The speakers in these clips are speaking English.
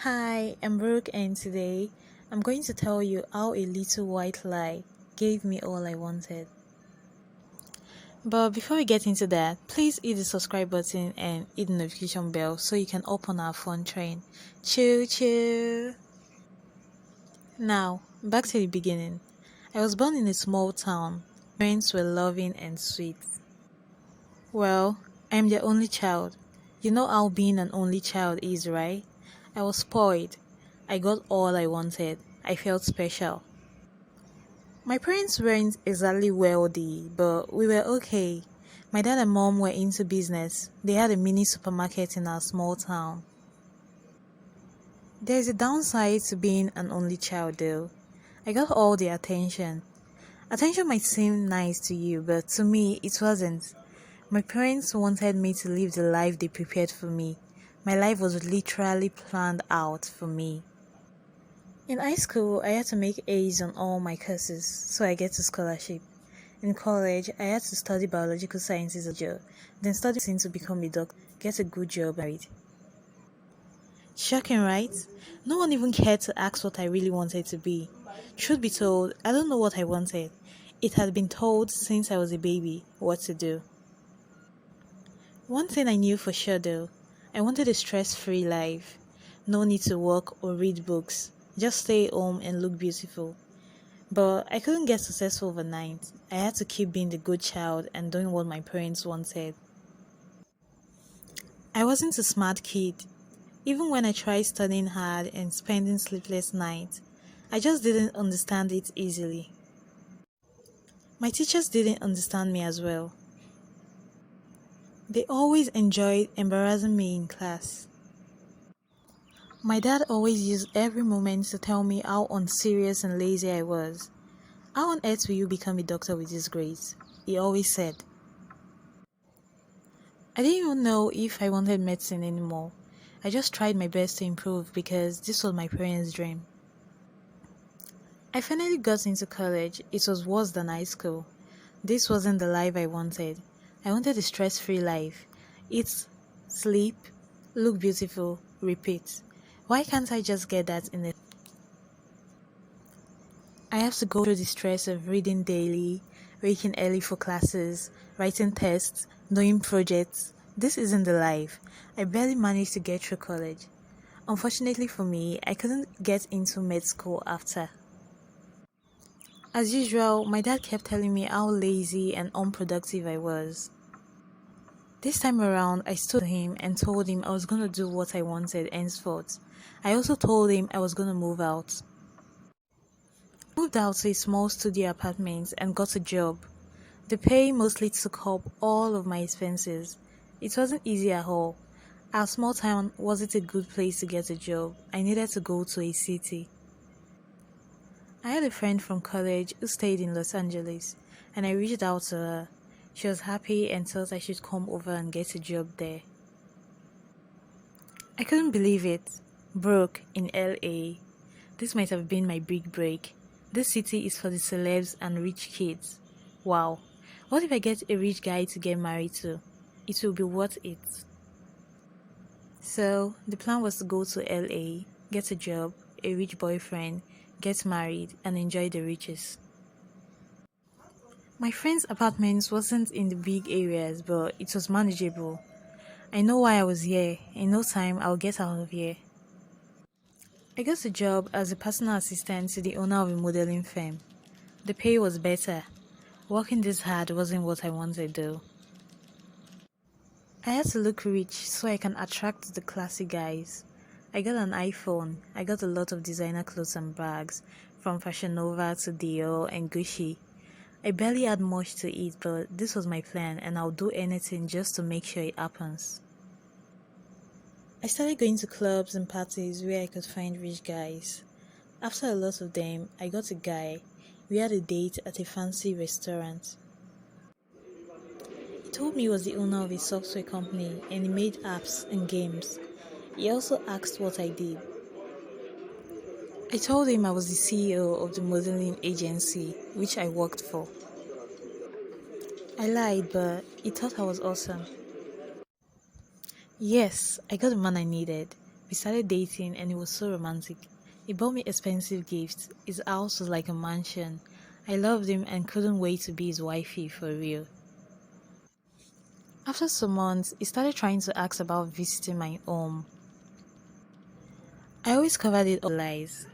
Hi, I'm Brooke, and today I'm going to tell you how a little white lie gave me all I wanted. But before we get into that, please hit the subscribe button and hit the notification bell so you can open our fun train. Choo choo! Now, back to the beginning. I was born in a small town. Parents were loving and sweet. Well, I'm the only child. You know how being an only child is, right? I was spoiled. I got all I wanted. I felt special. My parents weren't exactly wealthy, but we were okay. My dad and mom were into business. They had a mini supermarket in our small town. There's a downside to being an only child though. I got all the attention. Attention might seem nice to you, but to me, it wasn't. My parents wanted me to live the life they prepared for me. My life was literally planned out for me. In high school, I had to make A's on all my courses, so I get a scholarship. In college, I had to study biological sciences as a major, then study medicine to become a doctor, get a good job, and married. Shocking, right? No one even cared to ask what I really wanted to be. Truth be told, I don't know what I wanted. It had been told since I was a baby what to do. One thing I knew for sure though, I wanted a stress-free life. No need to work or read books. Just stay home and look beautiful. But I couldn't get successful overnight. I had to keep being the good child and doing what my parents wanted. I wasn't a smart kid. Even when I tried studying hard and spending sleepless nights, I just didn't understand it easily. My teachers didn't understand me as well. They always enjoyed embarrassing me in class. My dad always used every moment to tell me how unserious and lazy I was. How on earth will you become a doctor with this grades? He always said. I didn't even know if I wanted medicine anymore. I just tried my best to improve because this was my parents' dream. I finally got into college. It was worse than high school. This wasn't the life I wanted. I wanted a stress-free life. Eat, sleep, look beautiful, repeat. Why can't I just get that in a I have to go through the stress of reading daily, waking early for classes, writing tests, doing projects. This isn't the life. I barely managed to get through college. Unfortunately for me, I couldn't get into med school after. As usual, my dad kept telling me how lazy and unproductive I was. This time around, I stood to him and told him I was going to do what I wanted henceforth. I also told him I was going to move out. Moved out to a small studio apartment and got a job. The pay mostly took up all of my expenses. It wasn't easy at all. Our small town wasn't a good place to get a job. I needed to go to a city. I had a friend from college who stayed in Los Angeles, and I reached out to her. She was happy and thought I should come over and get a job there. I couldn't believe it. Brooke in LA. This might have been my big break. This city is for the celebs and rich kids. Wow. What if I get a rich guy to get married to? It will be worth it. So, the plan was to go to LA, get a job, a rich boyfriend, get married, and enjoy the riches. My friend's apartment wasn't in the big areas, but it was manageable. I know why I was here. In no time, I'll get out of here. I got a job as a personal assistant to the owner of a modeling firm. The pay was better. Working this hard wasn't what I wanted though. I had to look rich so I can attract the classy guys. I got an iPhone. I got a lot of designer clothes and bags, from Fashion Nova to Dior and Gucci. I barely had much to eat, but this was my plan and I'll do anything just to make sure it happens. I started going to clubs and parties where I could find rich guys. After a lot of them, I got a guy. We had a date at a fancy restaurant. He told me he was the owner of a software company and he made apps and games. He also asked what I did. I told him I was the CEO of the modeling agency which I worked for. I lied, but he thought I was awesome. Yes, I got the man I needed. We started dating and it was so romantic. He bought me expensive gifts. His house was like a mansion. I loved him and couldn't wait to be his wifey for real. After some months, he started trying to ask about visiting my home. I always covered it up with lies.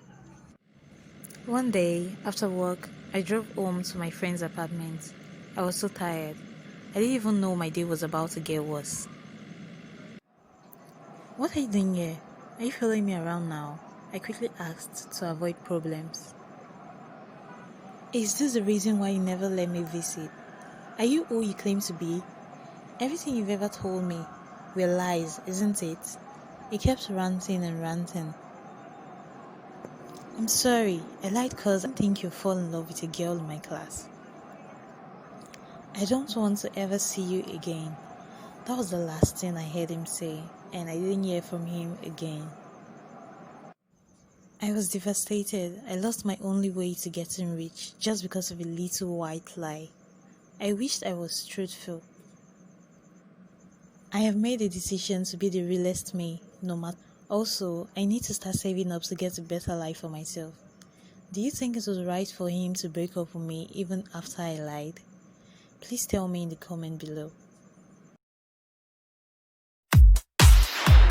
One day, after work, I drove home to my friend's apartment. I was so tired. I didn't even know my day was about to get worse. What are you doing here? Are you following me around now? I quickly asked to avoid problems. Is this the reason why you never let me visit? Are you who you claim to be? Everything you've ever told me were lies, isn't it? He kept ranting and ranting. I'm sorry, I lied because I didn't think you'd fall in love with a girl in my class. I don't want to ever see you again. That was the last thing I heard him say, and I didn't hear from him again. I was devastated. I lost my only way to getting rich just because of a little white lie. I wished I was truthful. I have made a decision to be the realest me, no matter. Also, I need to start saving up to get a better life for myself. Do you think it was right for him to break up with me even after I lied? Please tell me in the comment below.